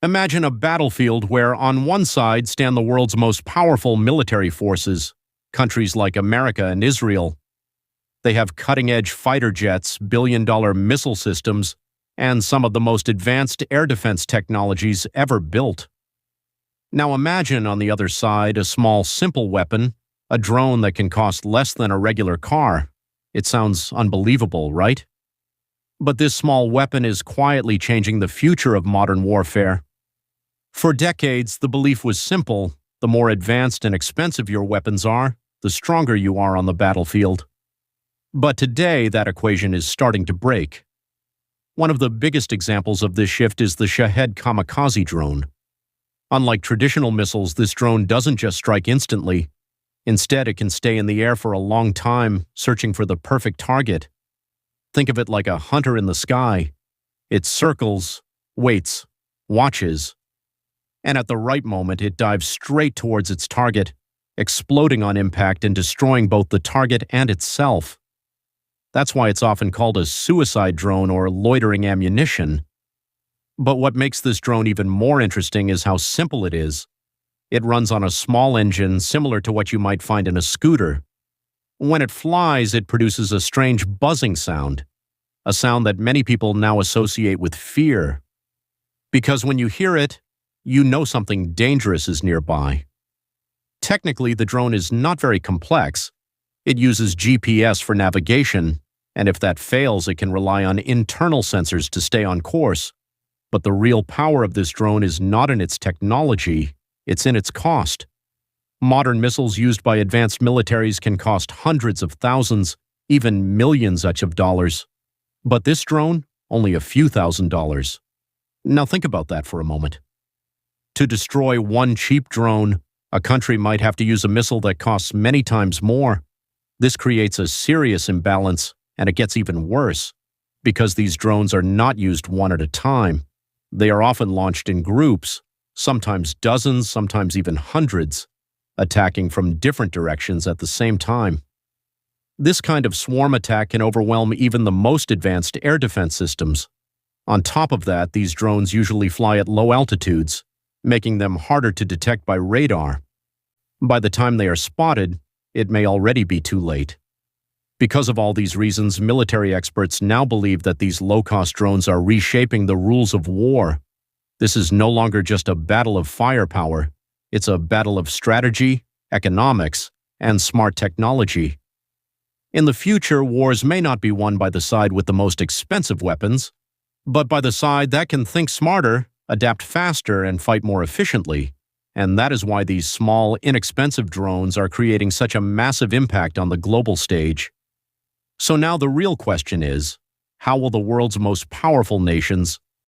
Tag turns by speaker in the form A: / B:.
A: Imagine a battlefield where on one side stand the world's most powerful military forces, countries like America and Israel. They have cutting-edge fighter jets, billion-dollar missile systems, and some of the most advanced air defense technologies ever built. Now imagine on the other side a small, simple weapon, a drone that can cost less than a regular car. It sounds unbelievable, right? But this small weapon is quietly changing the future of modern warfare. For decades, the belief was simple: the more advanced and expensive your weapons are, the stronger you are on the battlefield. But today, that equation is starting to break. One of the biggest examples of this shift is the Shahed kamikaze drone. Unlike traditional missiles, this drone doesn't just strike instantly. Instead, it can stay in the air for a long time, searching for the perfect target. Think of it like a hunter in the sky. It circles, waits, watches, and at the right moment, it dives straight towards its target, exploding on impact and destroying both the target and itself. That's why it's often called a suicide drone or loitering ammunition. But what makes this drone even more interesting is how simple it is. It runs on a small engine similar to what you might find in a scooter. When it flies, it produces a strange buzzing sound, a sound that many people now associate with fear. Because when you hear it, you know something dangerous is nearby. Technically, the drone is not very complex. It uses GPS for navigation, and if that fails, it can rely on internal sensors to stay on course. But the real power of this drone is not in its technology, it's in its cost. Modern missiles used by advanced militaries can cost hundreds of thousands, even millions of dollars. But this drone, only a few $1,000s. Now think about that for a moment. To destroy one cheap drone, a country might have to use a missile that costs many times more. This creates a serious imbalance, and it gets even worse, because these drones are not used one at a time. They are often launched in groups, sometimes dozens, sometimes even hundreds, attacking from different directions at the same time. This kind of swarm attack can overwhelm even the most advanced air defense systems. On top of that, these drones usually fly at low altitudes, making them harder to detect by radar. By the time they are spotted, it may already be too late. Because of all these reasons, military experts now believe that these low-cost drones are reshaping the rules of war. This is no longer just a battle of firepower. It's a battle of strategy, economics, and smart technology. In the future, wars may not be won by the side with the most expensive weapons, but by the side that can think smarter, adapt faster, and fight more efficiently. And that is why these small, inexpensive drones are creating such a massive impact on the global stage. So now the real question is, how will the world's most powerful nations